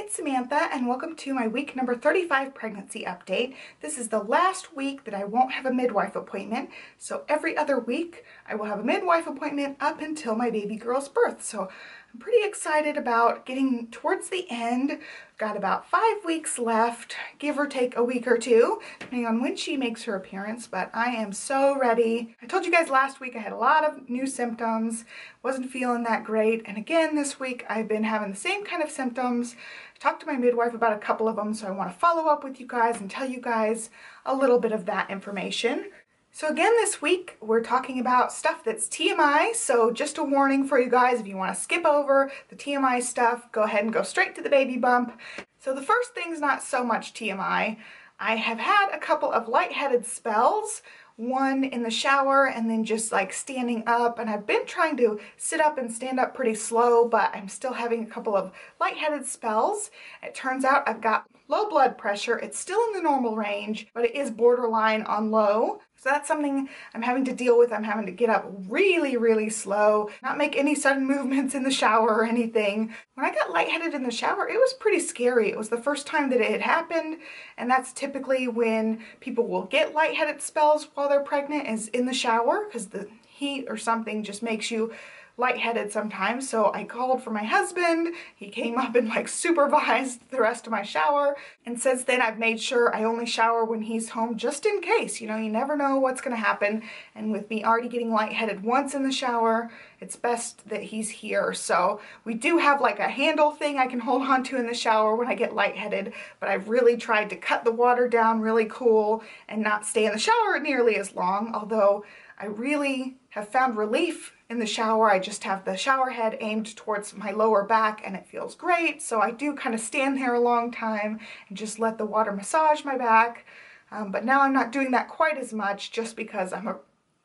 it's Samantha and welcome to my week number 35 pregnancy update. This is the last week that I won't have a midwife appointment. So every other week I will have a midwife appointment up until my baby girl's birth. So I'm pretty excited about getting towards the end. Got about 5 weeks left, give or take a week or two, depending on when she makes her appearance, but I am so ready. I told you guys last week I had a lot of new symptoms, wasn't feeling that great, and again this week I've been having the same kind of symptoms. I talked to my midwife about a couple of them, so I want to follow up with you guys and tell you guys a little bit of that information. So again this week we're talking about stuff that's TMI, so just a warning for you guys, if you want to skip over the TMI stuff, go ahead and go straight to the baby bump. So the first thing's not so much TMI. I have had a couple of lightheaded spells, one in the shower and then just like standing up, and I've been trying to sit up and stand up pretty slow, but I'm still having a couple of lightheaded spells. It turns out I've got low blood pressure. It's still in the normal range, but it is borderline on low. So that's something I'm having to deal with. I'm having to get up really slow, not make any sudden movements in the shower or anything. When I got lightheaded in the shower, it was pretty scary. It was the first time that it had happened, and that's typically when people will get lightheaded spells while they're pregnant, is in the shower, because the heat or something just makes you lightheaded sometimes. So I called for my husband. He came up and like supervised the rest of my shower, and since then I've made sure I only shower when he's home, just in case. You know, you never know what's gonna happen, and with me already getting lightheaded once in the shower, it's best that he's here. So we do have like a handle thing I can hold on to in the shower when I get lightheaded, but I've really tried to cut the water down really cool and not stay in the shower nearly as long, although I really have found relief in the shower. I just have the shower head aimed towards my lower back and it feels great. So I do kind of stand there a long time and just let the water massage my back. But now I'm not doing that quite as much, just because I'm a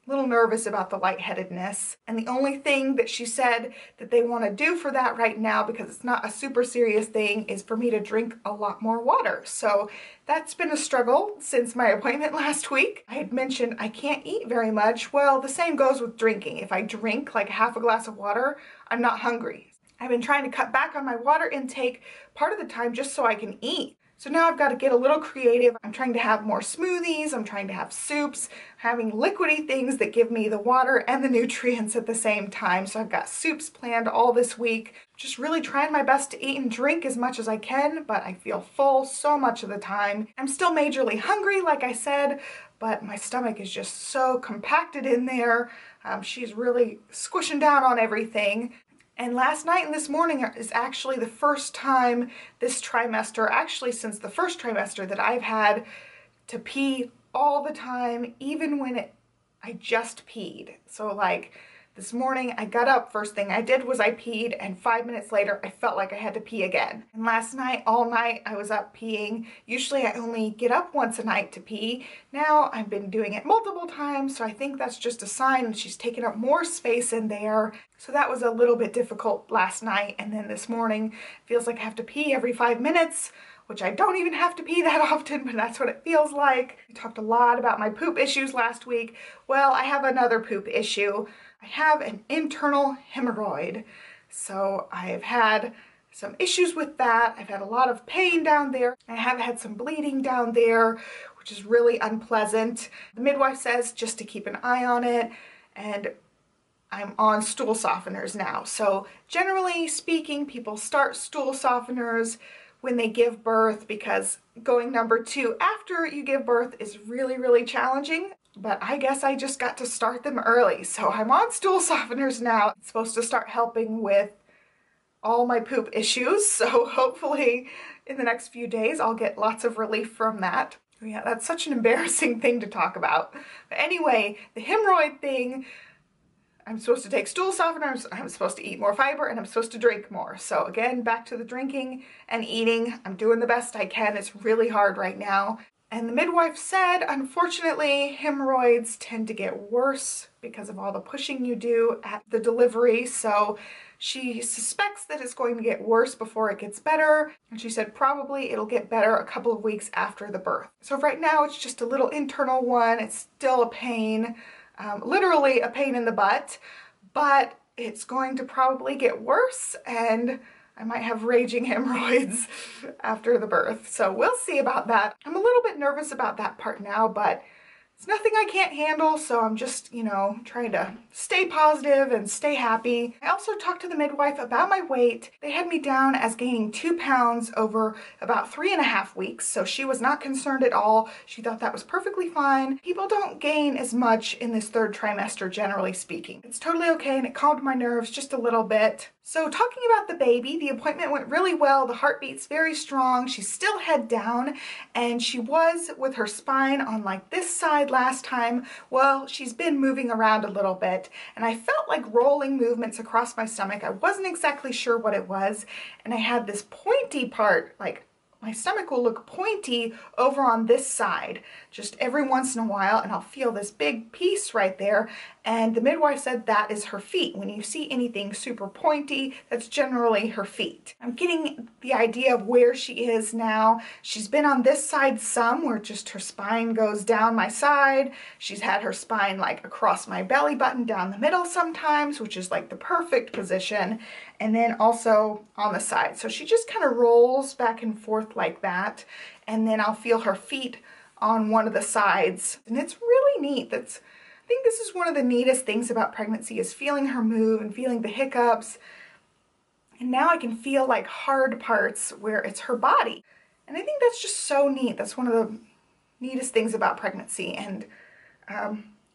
little nervous about the lightheadedness. And the only thing that she said that they want to do for that right now, because it's not a super serious thing, is for me to drink a lot more water. So that's been a struggle since my appointment last week. I had mentioned I can't eat very much. Well, the same goes with drinking. If I drink like half a glass of water, I'm not hungry. I've been trying to cut back on my water intake part of the time just so I can eat. So now I've got to get a little creative. I'm trying to have more smoothies, I'm trying to have soups, having liquidy things that give me the water and the nutrients at the same time. So I've got soups planned all this week. Just really trying my best to eat and drink as much as I can, but I feel full so much of the time. I'm still majorly hungry, like I said, but my stomach is just so compacted in there. She's really squishing down on everything. And last night and this morning is actually the first time this trimester, actually since the first trimester, that I've had to pee all the time, even when I just peed. So like this morning I got up, first thing I did was I peed, and 5 minutes later I felt like I had to pee again. And last night, all night, I was up peeing. Usually I only get up once a night to pee. Now I've been doing it multiple times, so I think that's just a sign she's taking up more space in there. So that was a little bit difficult last night, and then this morning feels like I have to pee every 5 minutes, which I don't even have to pee that often, but that's what it feels like. I talked a lot about my poop issues last week. Well, I have another poop issue. I have an internal hemorrhoid. So I've had some issues with that. I've had a lot of pain down there. I have had some bleeding down there, which is really unpleasant. The midwife says just to keep an eye on it, and I'm on stool softeners now. So generally speaking, people start stool softeners when they give birth, because going number 2 after you give birth is really challenging. But I guess I just got to start them early. So I'm on stool softeners now. It's supposed to start helping with all my poop issues. So hopefully in the next few days I'll get lots of relief from that. Yeah, that's such an embarrassing thing to talk about. But anyway, the hemorrhoid thing, I'm supposed to take stool softeners, I'm supposed to eat more fiber, and I'm supposed to drink more. So again, back to the drinking and eating. I'm doing the best I can. It's really hard right now. And the midwife said, unfortunately, hemorrhoids tend to get worse because of all the pushing you do at the delivery. So she suspects that it's going to get worse before it gets better. And she said probably it'll get better a couple of weeks after the birth. So right now it's just a little internal one. It's still a pain, literally a pain in the butt, but it's going to probably get worse. And I might have raging hemorrhoids after the birth. So we'll see about that. I'm a little bit nervous about that part now, but it's nothing I can't handle, so I'm just, you know, trying to stay positive and stay happy. I also talked to the midwife about my weight. They had me down as gaining 2 pounds over about 3.5 weeks, so she was not concerned at all. She thought that was perfectly fine. People don't gain as much in this 3rd trimester, generally speaking. It's totally okay, and it calmed my nerves just a little bit. So talking about the baby, the appointment went really well. The heartbeat's very strong. She's still head down, and she was with her spine on like this side last time. Well, she's been moving around a little bit, and I felt like rolling movements across my stomach. I wasn't exactly sure what it was, and I had this pointy part, like my stomach will look pointy over on this side just every once in a while, and I'll feel this big piece right there. And the midwife said that is her feet. When you see anything super pointy, that's generally her feet. I'm getting the idea of where she is now. She's been on this side some, where just her spine goes down my side. She's had her spine like across my belly button down the middle sometimes, which is like the perfect position. And then also on the side. So she just kind of rolls back and forth like that. And then I'll feel her feet on one of the sides. And it's really neat. I think this is one of the neatest things about pregnancy, is feeling her move and feeling the hiccups. And now I can feel like hard parts where it's her body. And I think that's just so neat. That's one of the neatest things about pregnancy. And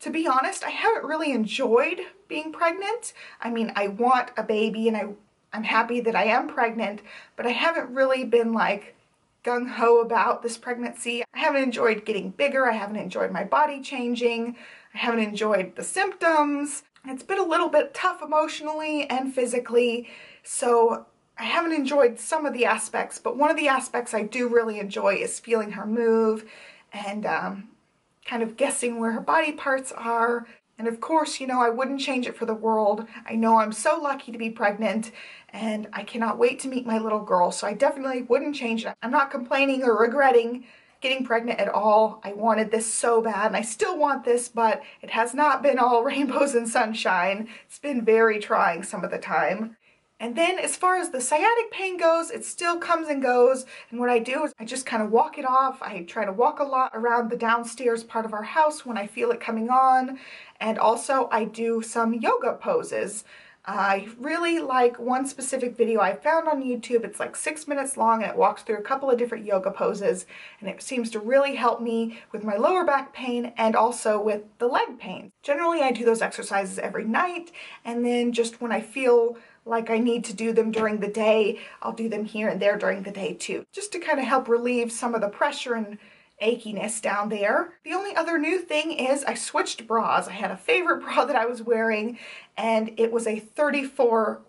to be honest, I haven't really enjoyed being pregnant. I mean, I want a baby, and I'm happy that I am pregnant, but I haven't really been like gung-ho about this pregnancy. I haven't enjoyed getting bigger. I haven't enjoyed my body changing. I haven't enjoyed the symptoms. It's been a little bit tough emotionally and physically, so I haven't enjoyed some of the aspects, but one of the aspects I do really enjoy is feeling her move and kind of guessing where her body parts are. And of course, you know, I wouldn't change it for the world. I know I'm so lucky to be pregnant, and I cannot wait to meet my little girl, so I definitely wouldn't change it. I'm not complaining or regretting getting pregnant at all. I wanted this so bad, and I still want this, but it has not been all rainbows and sunshine. It's been very trying some of the time. And then as far as the sciatic pain goes, it still comes and goes. And what I do is I just kind of walk it off. I try to walk a lot around the downstairs part of our house when I feel it coming on. And also I do some yoga poses. I really like one specific video I found on YouTube. It's like 6 minutes long, and it walks through a couple of different yoga poses, and it seems to really help me with my lower back pain and also with the leg pain. Generally, I do those exercises every night, and then just when I feel like I need to do them during the day, I'll do them here and there during the day too, just to kind of help relieve some of the pressure and achiness down there. The only other new thing is I switched bras. I had a favorite bra that I was wearing, and it was a 34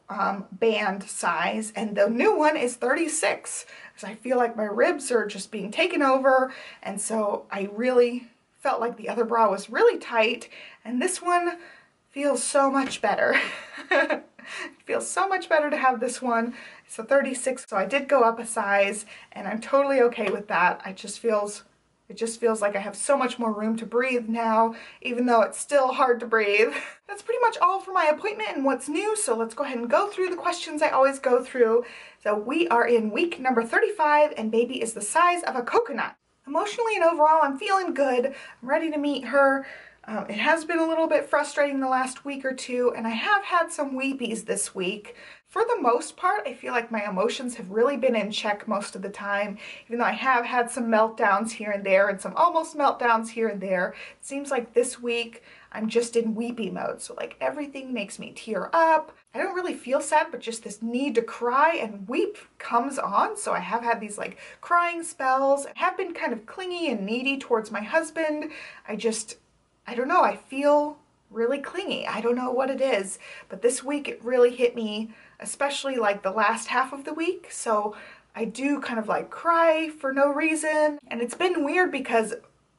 band size, and the new one is 36, because I feel like my ribs are just being taken over, and so I really felt like the other bra was really tight, and this one feels so much better. It feels so much better to have this one. It's a 36, so I did go up a size, and I'm totally okay with that. It just feels like I have so much more room to breathe now, even though it's still hard to breathe. That's pretty much all for my appointment and what's new, so let's go ahead and go through the questions I always go through. So we are in week number 35, and baby is the size of a coconut. Emotionally and overall, I'm feeling good. I'm ready to meet her. It has been a little bit frustrating the last week or two, and I have had some weepies this week. For the most part, I feel like my emotions have really been in check most of the time, even though I have had some meltdowns here and there and some almost meltdowns here and there. It seems like this week I'm just in weepy mode, so like everything makes me tear up. I don't really feel sad, but just this need to cry and weep comes on, so I have had these like crying spells. I have been kind of clingy and needy towards my husband. I don't know, I feel really clingy. I don't know what it is, but this week it really hit me, especially like the last half of the week. So I do kind of like cry for no reason. And it's been weird because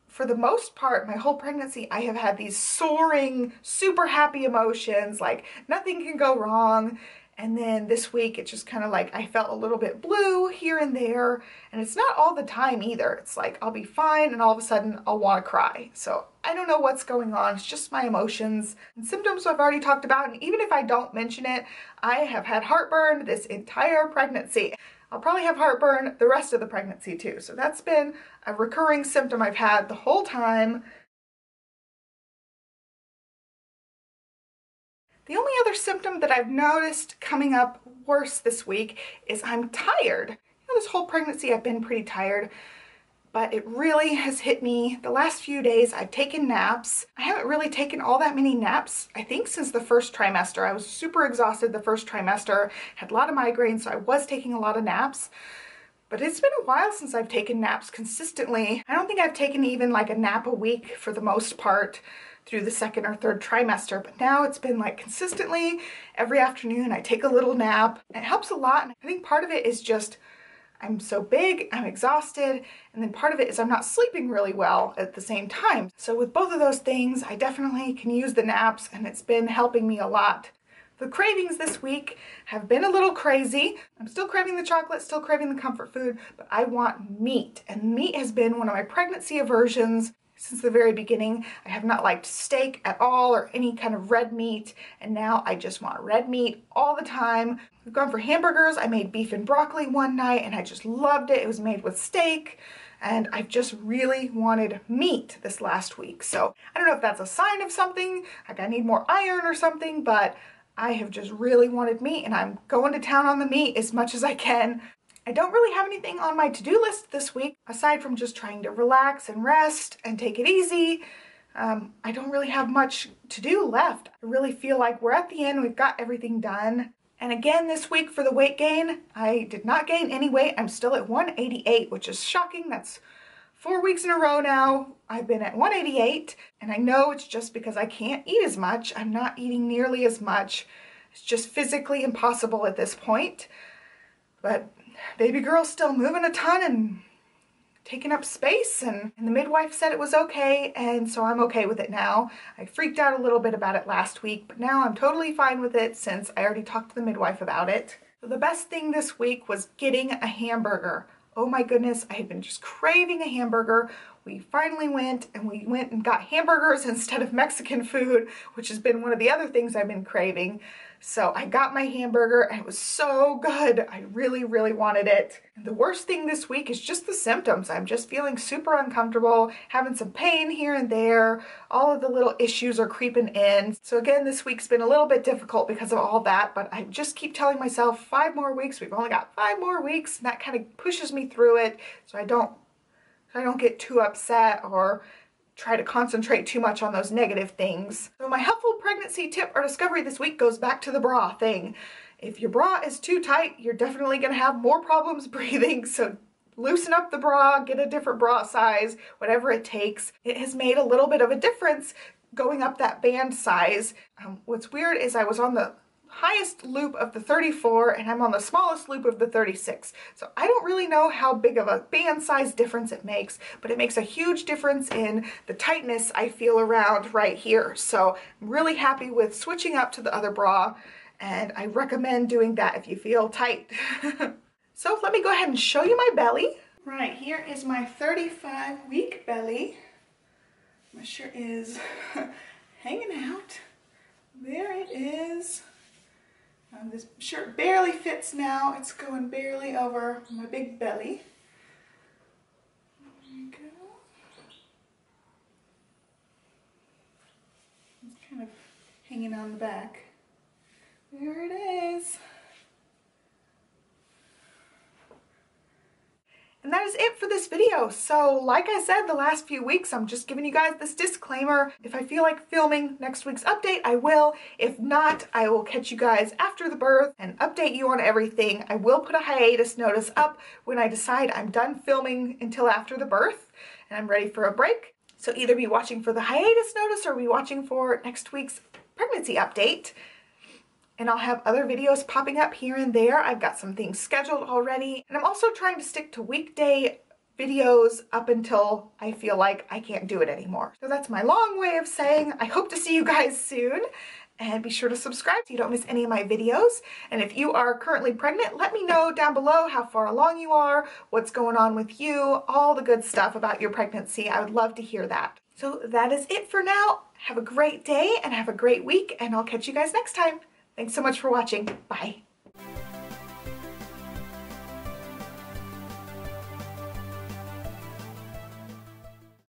for the most part, my whole pregnancy, I have had these soaring, super happy emotions, like nothing can go wrong. And then this week, it's just kind of like I felt a little bit blue here and there. And it's not all the time either. It's like I'll be fine and all of a sudden I'll want to cry. So I don't know what's going on. It's just my emotions and symptoms I've already talked about. And even if I don't mention it, I have had heartburn this entire pregnancy. I'll probably have heartburn the rest of the pregnancy too. So that's been a recurring symptom I've had the whole time. The only other symptom that I've noticed coming up worse this week is I'm tired. You know, this whole pregnancy I've been pretty tired, but it really has hit me the last few days. I've taken naps. I haven't really taken all that many naps, I think, since the first trimester. I was super exhausted the first trimester, had a lot of migraines, so I was taking a lot of naps. But it's been a while since I've taken naps consistently. I don't think I've taken even like a nap a week for the most part through the second or third trimester, but now it's been like consistently every afternoon I take a little nap. It helps a lot, and I think part of it is just I'm so big, I'm exhausted, and then part of it is I'm not sleeping really well at the same time. So with both of those things, I definitely can use the naps, and it's been helping me a lot. The cravings this week have been a little crazy. I'm still craving the chocolate, still craving the comfort food, but I want meat, and meat has been one of my pregnancy aversions. Since the very beginning, I have not liked steak at all or any kind of red meat, and now I just want red meat all the time. We've gone for hamburgers. I made beef and broccoli one night and I just loved it. It was made with steak, and I've just really wanted meat this last week. So I don't know if that's a sign of something, like I need more iron or something, but I have just really wanted meat, and I'm going to town on the meat as much as I can. I don't really have anything on my to-do list this week, aside from just trying to relax and rest and take it easy. I don't really have much to do left. I really feel like we're at the end, we've got everything done. And again this week for the weight gain, I did not gain any weight. I'm still at 188, which is shocking. That's 4 weeks in a row now. I've been at 188, and I know it's just because I can't eat as much. I'm not eating nearly as much. It's just physically impossible at this point. But baby girl's still moving a ton and taking up space, and the midwife said it was okay, and so I'm okay with it now. I freaked out a little bit about it last week, but now I'm totally fine with it since I already talked to the midwife about it. So the best thing this week was getting a hamburger. Oh my goodness, I had been just craving a hamburger. We finally went and got hamburgers instead of Mexican food, which has been one of the other things I've been craving. So I got my hamburger and it was so good. I really, really wanted it. And the worst thing this week is just the symptoms. I'm just feeling super uncomfortable, having some pain here and there. All of the little issues are creeping in. So again, this week's been a little bit difficult because of all that, but I just keep telling myself 5 more weeks. We've only got 5 more weeks, and that kind of pushes me through it so I don't get too upset or try to concentrate too much on those negative things. So my helpful pregnancy tip or discovery this week goes back to the bra thing. If your bra is too tight, you're definitely gonna have more problems breathing, so loosen up the bra, get a different bra size, whatever it takes. It has made a little bit of a difference going up that band size. What's weird is I was on the highest loop of the 34 and I'm on the smallest loop of the 36. So I don't really know how big of a band size difference it makes, but it makes a huge difference in the tightness I feel around right here. So I'm really happy with switching up to the other bra, and I recommend doing that if you feel tight. So let me go ahead and show you my belly. Right, here is my 35-week belly. My shirt is hanging out. There it is. This shirt barely fits now. It's going barely over my big belly. There you go. It's kind of hanging on the back. There it is. And that is it for this video. So like I said, the last few weeks, I'm just giving you guys this disclaimer. If I feel like filming next week's update, I will. If not, I will catch you guys after the birth and update you on everything. I will put a hiatus notice up when I decide I'm done filming until after the birth and I'm ready for a break. So either be watching for the hiatus notice or be watching for next week's pregnancy update. And I'll have other videos popping up here and there. I've got some things scheduled already. And I'm also trying to stick to weekday videos up until I feel like I can't do it anymore. So that's my long way of saying I hope to see you guys soon. And be sure to subscribe so you don't miss any of my videos. And if you are currently pregnant, let me know down below how far along you are, what's going on with you, all the good stuff about your pregnancy. I would love to hear that. So that is it for now. Have a great day and have a great week, and I'll catch you guys next time. Thanks so much for watching. Bye.